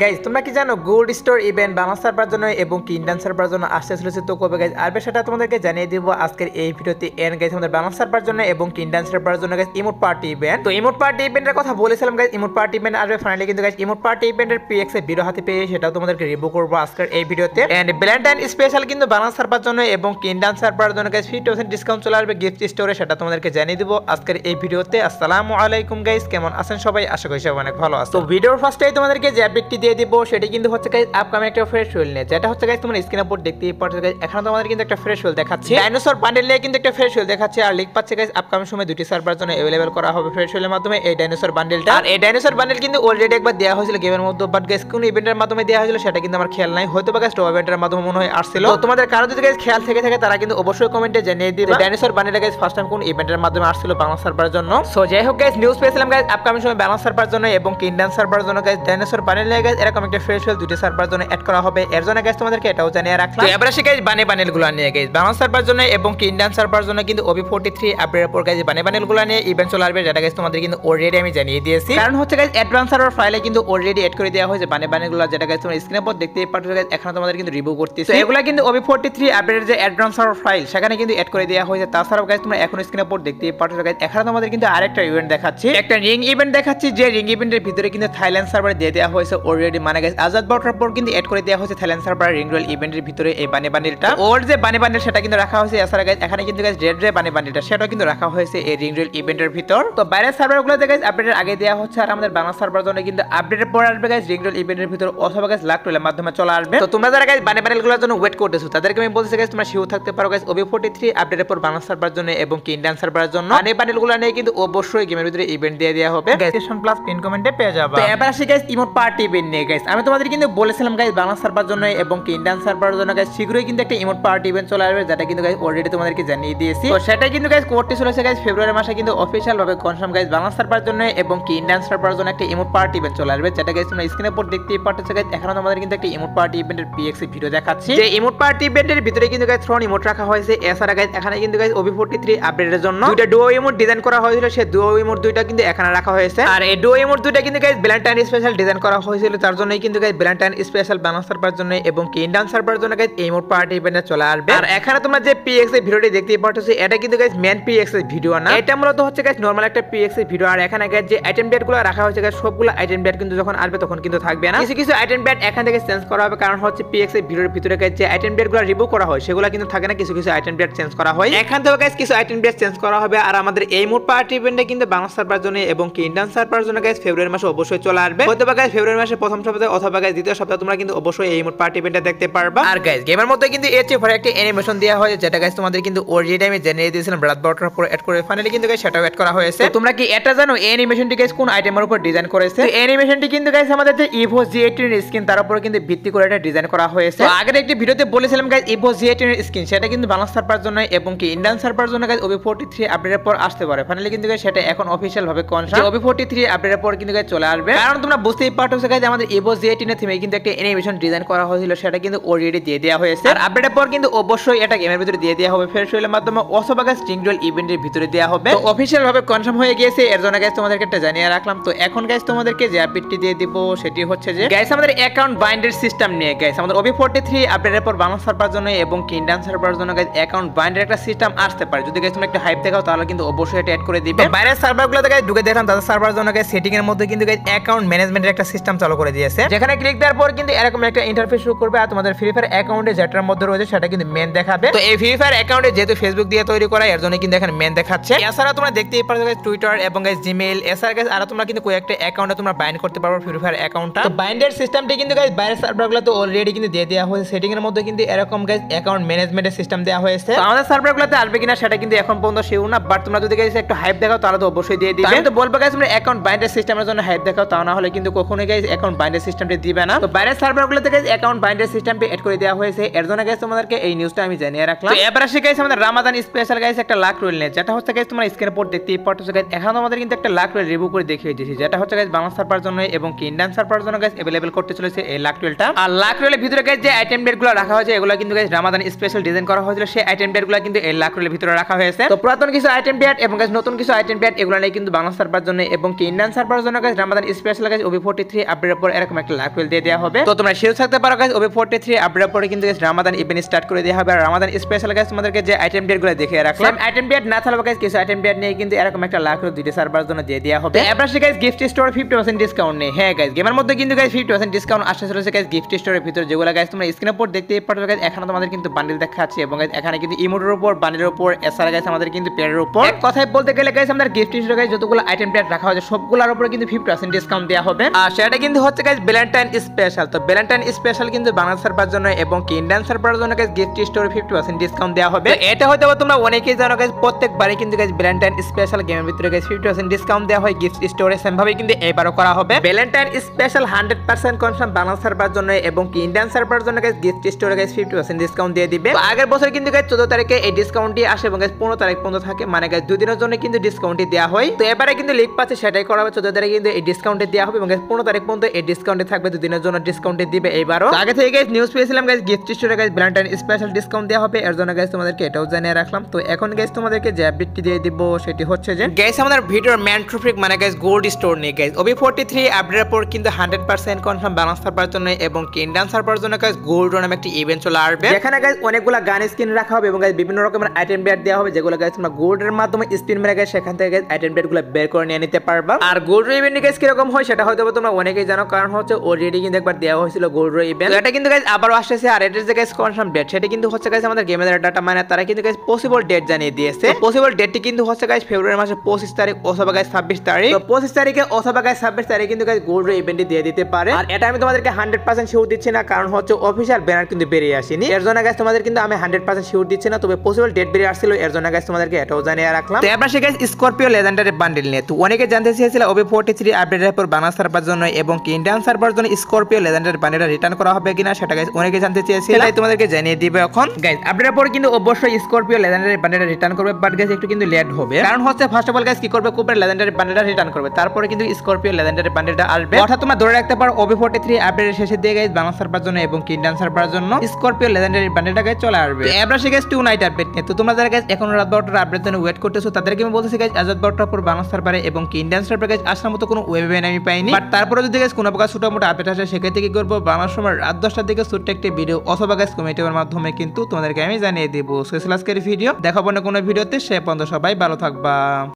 Guys তোমরা কি জানো gold store event Bangla server জন্য এবং কি ইন্ডিয়ান সার্ভার জন্য আসতে চলেছে তো কবে গাইজ আর সেটা তোমাদেরকে জানিয়ে দিব আজকের এই ভিডিওতে। এন্ড গাইজ আমাদের বাংলা সার্ভার জন্য এবং কি ইন্ডিয়ান সার্ভার জন্য গাইজ ইমোট পার্টি ইভেন্ট। তো ইমোট পার্টি ইভেন্টের কথা বলেছিলাম গাইজ, ইমোট পার্টি ইভেন্ট আসবে ফাইনালি কিন্তু গাইজ ইমোট পার্টি ইভেন্টের পিএক্স এর ভিডিও হাতে পেয়ে সেটাও তোমাদেরকে রিভিউ করব আজকের এই ভিডিওতে। এন্ড ভ্যালেন্টাইন স্পেশাল কিন্তু বাংলা সার্ভার জন্য এবং কি ইন্ডিয়ান সার্ভার জন্য গাইজ 50% ডিসকাউন্ট চলে আসবে গিফট স্টোরে, সেটা তোমাদেরকে জানিয়ে দিব আজকের এই ভিডিওতে। আসসালামু আলাইকুম গাইজ, কেমন আছেন সবাই? আশা করি সবাই অনেক ভালো আছে। তো ভিডিওর ফার্স্টেই তোমাদেরকে যে আপডেটটি দিয়ে দিব সেটা কিন্তু হচ্ছে গাইজ আপকামিং একটা ফ্রেশ হুইল নিয়ে, যেটা হচ্ছে গাইজ তোমরা স্ক্রিনের উপর দেখতেই পাচ্ছ গাইজ। এখন তোমাদের কিন্তু একটা ফ্রেশ হুইল দেখাচ্ছি, ডাইনোসর বান্ডেল নিয়ে কিন্তু একটা ফ্রেশ হুইল দেখাচ্ছে। আর লিংক পাচ্ছে গাইজ আপকামিং সময় দুটি সার্ভার জন্য अवेलेबल করা হবে ফ্রেশ হুইলের মাধ্যমে এই ডাইনোসর বান্ডেলটা। আর এই ডাইনোসর বান্ডেল কিন্তু অলরেডি একবার দেওয়া হয়েছিল গেমের মধ্যে, বাট গাইজ কোন ইভেন্টের মাধ্যমে দেওয়া হয়েছিল সেটা কিন্তু আমার খেয়াল নাই, হয়তো বা গাইজ টপ ইভেন্টের মাধ্যমে মনে হয় আসছিল। তো তোমাদের কারো যদি গাইজ খেয়াল থেকে থাকে তারা কিন্তু অবশ্যই কমেন্টে জানিয়ে দিবে ডাইনোসর বান্ডেলটা গাইজ ফার্স্ট টাইম কোন ইভেন্টের মাধ্যমে আসছিল বাংলা সার্ভারের জন্য। সো যাই হোক গাইজ নিউজ পেয়েছিলাম গাইজ আপকামিং সময় বাংলা সার্ভার জন্য এবং ইন্ডিয়ান সার্ভার জন্য গাইজ ডাইনোসর বান্ডেল নিয়ে গাইজ এরকম একটা ফ্রেশ হুইল দুটি সার্ভার জন্য অ্যাড করা হবে। এর জন্য গাইজ তোমাদেরকে এটাও জানিয়ে রাখলাম। তো এবারে গাইজ বান্ডেলগুলো নিয়ে গাইজ বাংলা সার্ভার জন্য এবং ইন্ডিয়ান সার্ভার জন্য কিন্তু OB43 আপডেটের পর গাইজ বান্ডেলগুলো নিয়ে ইভেন্ট চলে আসবে, যেটা গাইজ তোমাদের কিন্তু অলরেডি আমি জানিয়ে দিয়েছি। কারণ হচ্ছে গাইজ অ্যাডভান্স সার্ভার ফাইলে কিন্তু অলরেডি এড করে দেওয়া হয়েছে বান্ডেলগুলো, যেটা গাইজ তোমরা স্ক্রিনের উপর দেখতেই পাচ্ছ গাইজ। এখন তোমাদের কিন্তু রিভিউ করতেছি, এগুলা কিন্তু OB43 আপডেটের যে অ্যাডভান্স সার্ভার ফাইল সেখানে কিন্তু এড করে দেওয়া হয়েছে। তাছাড়াও গাইজ তোমরা এখন স্ক্রিনের উপর দেখতেই পাচ্ছ গাইজ। এখন তোমাদের কিন্তু আরেকটা ইভেন্ট দেখাচ্ছি, একটা রিং ইভেন্ট দেখাচ্ছি, যে রিং ইভেন্টের ভিতরে কিন্তু থাইল্যান্ড সার্ভারে দিয়ে দেওয়া হয়েছে অলরেডি, মানে গাইজ আজাদ বাউটার পর কিন্তু এড করে দেওয়া হয়েছে থাইল্যান্ড সার্ভার রিং রোল ইভেন্টের ভিতরে এই বান্ডেলটা। ওর যে বান্ডেল সেটা কিন্তু রাখা হয়েছে। এছাড়া গাইজ এখানে কিন্তু গাইজ রেড রে বান্ডেলটা সেটাও কিন্তু রাখা হয়েছে এই রিং রোল ইভেন্টের ভিতর। তো বাইরের সার্ভারগুলোতে গাইজ আপডেটের আগে দেওয়া হচ্ছে, আর আমাদের বাংলা সার্ভার জন্য কিন্তু আপডেটের পর আসবে গাইজ রিং রোল ইভেন্টের ভিতর অথবা গাইজ লাক টোলের মাধ্যমে চলে আসবে। তো তোমরা যারা গাইজ বান্ডেলগুলোর জন্য ওয়েট করতেছো তাদেরকে আমি বলতেছি গাইজ তোমরা শিওর থাকতে পারো গাইজ OB43 আপডেটের পর বাংলা সার্ভার জন্য এবং ইন্ডিয়ান সার্ভারের জন্য এই বান্ডেলগুলো নিয়ে কিন্তু অবশ্যই গেমের ভিতরে ইভেন্ট দিয়ে দেওয়া হবে, ডেসক্রিপশন প্লাস পিন কমেন্টে পেয়ে যাবে। তো এবার আসি গাইজ ইমোট পার্টি ইভেন্ট নিয়ে গাইজ। আমি তোমাদের কিন্তু বলেছিলাম গাইজ বাংলা সার্ভার জন্য এবং ইন্ডিয়ান সার্ভারের জন্য গাইজ শীঘ্রই কিন্তু একটা ইমোট পার্টি ইভেন্ট চলে আসবে, যেটা কিন্তু গাইজ অলরেডি তোমাদেরকে জানিয়ে দিয়েছি। তো সেটা কিন্তু গাইজ করতে চলেছে গাইজ ফেব্রুয়ারি মাসে কিন্তু অফিশিয়াল ভাবে কনফার্ম গাইজ বাংলা সার্ভার জন্য এবং ইন্ডিয়ান সার্ভারের জন্য একটা ইমোট পার্টি ইভেন্ট চলে আসবে, যেটা গাইজ তোমরা স্ক্রিনের উপর দেখতেই পাচ্ছ গাইজ। এখন তোমাদের কিন্তু একটা ইমোট পার্টি ইভেন্টের পিএক্স ভিডিও দেখাচ্ছি, যে ইমোট পার্টি ইভেন্টের ভিতরে কিন্তু গাইজ থ্রোন ইমোট রাখা হয়েছে। এছাড়া গাইজ এখানে কিন্তু গাইজ OB43 আপডেটের জন্য দুইটা ডুও ইমোট ডিজাইন করা হয়েছিল, সেই ডুও ইমোট দুইটা কিন্তু এখানে রাখা হয়েছে। আর এই ডুও ইমোট দুইটা কিন্তু গাইজ ভ্যালেন্টাইন স্পেশাল ডিজাইন করা হয়েছিল, তার জন্যই কিন্তু guys Valentine special Bangla server জন্য এবং ইন্ডিয়ান সার্ভারের জন্য গাইজ ইমোট পার্টি ইভেন্টে চলে আসবে। আর এখানে তোমরা যে পিএক্স এর ভিডিওটি দেখতেই পাচ্ছ এটা কিন্তু গাইজ মেন পিএক্স এর ভিডিও না, এটা মূলত হচ্ছে গাইজ নরমাল একটা পিএক্স এর ভিডিও। আর এখানে গাইজ যে আইটেম ডেট গুলো রাখা হয়েছে গাইজ সবগুলো আইটেম ডেট কিন্তু যখন আসবে তখন কিন্তু থাকবে না, কিছু কিছু আইটেম ডেট এখান থেকে চেঞ্জ করা হবে। কারণ হচ্ছে পিএক্স এর ভিডিওর ভিতরে গাইজ যে আইটেম ডেট গুলো রিভিউ করা হয় সেগুলো কিন্তু থাকে না, কিছু কিছু আইটেম ডেট চেঞ্জ করা হয়। এখান থেকে গাইজ কিছু আইটেম ডেট চেঞ্জ করা হবে। আর আমাদের এই ইমোট পার্টি ইভেন্টে কিন্তু বাংলা সার্ভার জন্য এবং ইন্ডিয়ান সার্ভার জন্য গাইজ ফেব্রুয়ারি মাসে অবশ্যই চলে আসবে, হয়তো বা গাইজ ফেব্রুয়ারি মাসে প্রথম সপ্তাহে অথবা গাইজ দ্বিতীয় সপ্তাহে তোমরা কিন্তু অবশ্যই এই ইমোট পার্টি ইভেন্টে দেখতে পারবা। আর গাইজ গেমের মধ্যে কিন্তু এর চেয়ে একটা অ্যানিমেশন দেওয়া হয়, যেটা গাইজ তোমাদের কিন্তু অলরেডি আমি জানিয়ে দিয়েছিলাম রাত 12টার পর এড করে ফাইনালি কিন্তু গাইজ সেটাও এড করা হয়েছে। তোমরা কি এটা জানো এই অ্যানিমেশনটি গাইজ কোন আইটেমের উপর ডিজাইন করেছে? এই অ্যানিমেশনটি কিন্তু গাইজ আমাদের যে ইভো G18 এর স্কিন তার উপর কিন্তু ভিত্তি করে এটা ডিজাইন করা হয়েছে। তো আগের একটি ভিডিওতে বলেছিলাম গাইজ ইভো G18 এর স্কিন সেটা কিন্তু বাংলা সার্ভার জন্য এবং ইন্ডিয়ান সার্ভার জন্য গাইজ OB43 আপডেটের পর আসতে পারে। ফাইনালি কিন্তু গাইজ সেটা এখন অফিশিয়াল ভাবে কনফার্ম OB43 আপডেটের পর কিন্তু গাইজ চলে আসবে। কারণ তোমরা বুঝতেই পারছো গাইজ আমাদের ইভো G18 এর থিমে কিন্তু একটা অ্যানিমেশন ডিজাইন করা হয়েছিল, সেটা কিন্তু অলরেডি দিয়ে দেওয়া হয়েছে। আর আপডেটের পর কিন্তু অবশ্যই এটা গেমের ভিতরে দিয়ে দেওয়া হবে ফ্রেশ হুইলের মাধ্যমে অথবা গাইজ রিং রোল ইভেন্টের ভিতরে দেওয়া হবে। তো অফিশিয়াল ভাবে কনফার্ম হয়ে গিয়েছে, এর জন্য গাইজ তোমাদেরকে একটা জানিয়ে রাখলাম। তো এখন গাইজ তোমাদেরকে যে আপডেটটি দিয়ে দিব সেটি হচ্ছে যে গাইজ আমাদের অ্যাকাউন্ট বাইন্ডের সিস্টেম নিয়ে গাইজ আমাদের OB43 আপডেটের পর বাংলা সার্ভার জন্য এবং ইন্ডিয়ান সার্ভারের জন্য গাইজ অ্যাকাউন্ট বাইন্ডের একটা সিস্টেম আসতে পারে। যদি গাইজ তোমরা একটা হাইপ দেখাও তাহলে কিন্তু অবশ্যই এটা অ্যাড করে দিবে। বাইরের সার্ভারগুলোতে গাইজ ঢুকে দেখলাম তাদের সার্ভার জন্য গাইজ সেটিং এর মধ্যে কিন্তু গাইজ অ্যাকাউন্ট ম্যানেজমেন্টের একটা সিস্টেম চালু করে দিয়েছে, যেখানে ক্লিক দেওয়ার পর কিন্তু এরকম একটা ইন্টারফেস শুরু করবে। আর তোমাদের ফ্রি ফায়ার অ্যাকাউন্টে যেটার মধ্যে রয়েছে সেটা কিন্তু মেন দেখাবে। তো এই ফ্রি ফায়ার অ্যাকাউন্টে যেহেতু ফেসবুক দিয়ে তৈরি করা এর জন্য কিন্তু এখানে মেন দেখাচ্ছে। এছাড়া তোমরা দেখতেই পারো গাইজ টুইটার এবং গাইজ জিমেইল, এছাড়া গাইজ আর তোমরা কিন্তু কয়েকটা অ্যাকাউন্টে তোমরা বাইন্ড করতে পারবে ফ্রি ফায়ার অ্যাকাউন্টটা। তো বাইন্ডের সিস্টেমটি কিন্তু গাইজ বাইরের সার্ভারগুলোতে অলরেডি কিন্তু দিয়ে দেওয়া হয়েছে, সেটিং এর মধ্যে কিন্তু এরকম গাইজ অ্যাকাউন্ট ম্যানেজমেন্টের সিস্টেম দেওয়া হয়েছে। তো আমাদের সার্ভারগুলোতে আসবে কিনা সেটা কিন্তু এখন পর্যন্ত শিওর না, বাট তোমরা যদি গাইজ একটু হাইপ দেখাও তাহলে তো অবশ্যই দিয়ে দিবে। আমি তো বলবো গাইজ তোমরা অ্যাকাউন্ট বাইন্ডের সিস্টেমের জন্য হাইপ দেখাও, তা না হলে কিন্তু কখনোই গাইজ অ্যাকাউন্ট বাইন্ডের সিস্টেমটি দিবে না। তো বাইরের সার্ভারগুলোতে গাইজ অ্যাকাউন্ট বাইন্ডের সিস্টেমটি এড করে দেওয়া হয়েছে, এর জন্য গাইজ তোমাদেরকে এই নিউজটা আমি জানিয়ে রাখলাম। তো এবার আসি গাইজ আমাদের রামাদান স্পেশাল গাইজ একটা লাক রোল নিয়ে, যেটা হচ্ছে গাইজ তোমরা স্ক্রিনের উপর দেখতেই পাচ্ছ গাইজ। এখন আমাদের কিন্তু একটা লাক রোল রিভিউ করে দেখিয়ে দিয়েছি, যেটা হচ্ছে গাইজ বাংলা সার্ভার জন্য এবং ইন্ডিয়ান সার্ভার জন্য গাইজ अवेलेबल করতে চলেছে এই লাক রোলটা। আর লাক রোলের ভিতরে গাইজ যে আইটেম ডেটগুলো রাখা হয়েছে এগুলো কিন্তু গাইজ রামাদান স্পেশাল ডিজাইন করা হয়েছিল, সেই আইটেম ডেটগুলো কিন্তু এই লাক রোলের ভিতরে রাখা হয়েছে। তো পুরাতন কিছু আইটেম ডেট এবং গাইজ নতুন কিছু আইটেম ডেট এগুলো নিয়ে কিন্তু বাংলা সার্ভার জন্য এবং ইন্ডিয়ান সার্ভার জন্য guys Ramadan special guys OB43 আপডেটের পর উপর এরকম একটা লাক হুইল দিয়ে দেওয়া হবে। তো তোমরা শিওর থাকতে পারো গাইস ওবি 43 আপডেটের পরে কিন্তু গাইস রামাদান ইভেন্ট স্টার্ট করে দেওয়া হবে। আর রামাদান স্পেশাল গাইস তোমাদেরকে যে আইটেম ডেটগুলো দেখিয়ে রাখলাম, আইটেম ডেট না থাকলে গাইস কিছু আইটেম ডেট নিয়ে কিন্তু এরকম একটা লাক হুইল দুইটা সার্ভার জন্য দিয়ে দেওয়া হবে। এবারে গাইস গিফট স্টোরে 50% ডিসকাউন্ট নেই। হ্যাঁ গাইস গেমের মধ্যে কিন্তু গাইস 50% ডিসকাউন্ট আসছে চলেছে গাইস গিফট স্টোরের ভিতর, যেগুলো গাইস তোমরা স্ক্রিনের উপর দেখতেই পারছো গাইস। এখানে তোমাদের কিন্তু বান্ডেল দেখাচ্ছে এবং গাইস এখানে কিন্তু ইমোটের উপর, বান্ডেলের উপর, এছাড়া গাইস আমাদের কিন্তু পেয়ারের উপর, এক কথায় বলতে গেলে গাইস আমাদের গিফট স্টোরে গাইস যতগুলো আইটেম ডেট রাখা হয়েছে সবগুলোর উপরে কিন্তু 50% ডিসকাউন্ট দেওয়া হবে। আর সেটা কিন্তু হচ্ছে গাইস ভ্যালেন্টাইন স্পেশাল। তো ভ্যালেন্টাইন স্পেশাল কিন্তু বাংলা সার্ভার জন্য এবং ইন্ডিয়ান সার্ভার জন্য গাইস গিফট স্টোরে 50% ডিসকাউন্ট দেওয়া হবে। এটা হয়তো তোমরা অনেকেই জানো গাইস, প্রত্যেকবারই কিন্তু গাইস ভ্যালেন্টাইন স্পেশাল গেমের ভিতরে গাইস 50% ডিসকাউন্ট দেওয়া হয় গিফট স্টোরে, সেম ভাবে কিন্তু এবারও করা হবে। Valentine special 100% confirm Bangla server জন্য এবং ইন্ডিয়ান সার্ভার জন্য গাইস গিফট স্টোরে গাইস 50% ডিসকাউন্ট দিয়ে দিবে। তো আগের বছর কিন্তু গাইস 14 তারিখে এই ডিসকাউন্টটি আসে এবং গাইস 15 তারিখ পর্যন্ত থাকে, মানে গাইস 2 দিনের জন্য কিন্তু ডিসকাউন্টটি দেওয়া হয়। তো এবারে কিন্তু লিগ পাচ্ছে সেটাই করা হবে, 14 তারিখে কিন্তু এই ডিসকাউন্টটি দেওয়া হবে এবং গাইস 15 তারিখ পর্যন্ত এই ডিসকাউন্টটি থাকবে, 2 দিনের জন্য ডিসকাউন্টটি দিবে এইবারও। আগে থেকে গাইস নিউজ পেয়েছিলাম গাইস গিফট স্টোরে গাইস ভ্যালেন্টাইন স্পেশাল ডিসকাউন্ট দেওয়া হবে, এর জন্য গাইস তোমাদেরকে এটাও জানিয়ে রাখলাম। তো এখন গাইস তোমাদেরকে যে আপডেটটি দিয়ে দিব সেটি হচ্ছে যে গাইস আমাদের ভিডিওর ম্যান ট্রফিক মানে গাইস গোল্ড স্টোর নিয়ে গাইস ওবি 43 আপডেটের পর কিন্তু 100% কনফার্ম বাংলা সার্ভার জন্য এবং ইন্ডিয়ান সার্ভার জন্য গাইস গোল্ড নামে একটা ইভেন্ট চলে আসবে, যেখানে গাইস অনেকগুলা গান স্কিন রাখা হবে এবং গাইস বিভিন্ন রকমের আইটেম ডেট দেওয়া হবে, যেগুলো গাইস তোমরা গোল্ডের মাধ্যমে স্পিন মেরে গাইস সেখান থেকে গাইস আইটেম ডেটগুলো বের করে নিয়ে নিতে পারবা। আর গোল্ড ইভেন্ট গাইস কিরকম হয় সেটা হয়তো তোমরা অনেকেই জানো, কারণ হচ্ছে অলরেডি কিন্তু একবার দেওয়া হয়েছিল গোল্ড ইভেন্ট, এটা কিন্তু গাইস আবারও আসছে। আর এটার যে গাইস কনফার্ম ডেট সেটা কিন্তু হচ্ছে গাইস আমাদের গেমের ডাটা মানে তারা কিন্তু গাইস পসিবল ডেট জানিয়ে দিয়েছে। পসিবল ডেটটি কিন্তু হচ্ছে গাইস ফেব্রুয়ারি মাসের 25 তারিখ অথবা গাইস 26 তারিখ। তো 25 তারিখে অথবা গাইস 26 তারিখে কিন্তু গাইস গোল্ড ইভেন্টটি দিয়ে দিতে পারে। আর এটা আমি তোমাদেরকে 100% শিওর দিচ্ছি না, কারণ হচ্ছে অফিশিয়াল ব্যানার কিন্তু বেরিয়ে আসেনি, এর জন্য গাইস তোমাদের কিন্তু আমি 100% শিওর দিচ্ছি না, তবে পসিবল ডেট বেরিয়ে আসছিল, এর জন্য গাইস তোমাদেরকে এটাও জানিয়ে রাখলাম। তো এবার গাইস স্করপিও লেজেন্ডারি বান্ডেল নিয়ে তো অনেকে জানতে চেয়েছিল ওবি 43 আপডেটের পর বাংলা সার্ভার জন্য এবং ইন্ডিয়ান সার্ভার জন্য স্করপিও লেজেন্ডারি বান্ডেলটা রিটার্ন করা হবে কিনা সেটা গাইস অনেকে জানতে চেয়েছিল, তাই তোমাদেরকে জানিয়ে দিবে এখন গাইস। আপডেটের পর কিন্তু অবশ্যই স্করপিও লেজেন্ডারি বান্ডেলটা রিটার্ন করবে, বাট গাইস একটু কিন্তু লেট হবে, কারণ হচ্ছে ফার্স্ট অফ অল গাইস কি করবে, কুপার লেজেন্ডারি বান্ডেলটা রিটার্ন করবে, তারপরে কিন্তু স্করপিও লেজেন্ডারি বান্ডেলটা আসবে। অর্থাৎ তোমরা ধরে রাখতে পারো ওবি 43 আপডেটের শেষে দিয়ে গাইস বাংলা সার্ভার জন্য এবং ইন্ডিয়ান সার্ভার জন্য স্করপিও লেজেন্ডারি বান্ডেলটা গাইস চলে আসবে। এবার গাইস 2 নাইট আপডেট নিয়ে তো তোমরা যারা গাইস এখন রাত 12টার আপডেট জন্য ওয়েট করতেছো তাদেরকে আমি বলতেছি গাইস আজ রাত 12টার পর বাংলা সার্ভারে এবং ইন্ডিয়ান সার্ভারে গাইস আসার মতো কোনো ওয়েব ইভেন্ট আমি পাইনি, বাট তারপরে যদি গাইস কোনো প্রকার ছোটমোটো আপডেট আসে সেক্ষেত্রে কি করবো, বাংলা সময় রাত 10টার দিকে ছোট্ট একটি ভিডিও অথবা গাইস কমেন্টের মাধ্যমে কিন্তু তোমাদেরকে আমি জানিয়ে দেবো। সো আজকের ভিডিও দেখাবো না কোনো ভিডিওতে, সে পর্যন্ত সবাই ভালো থাকবা।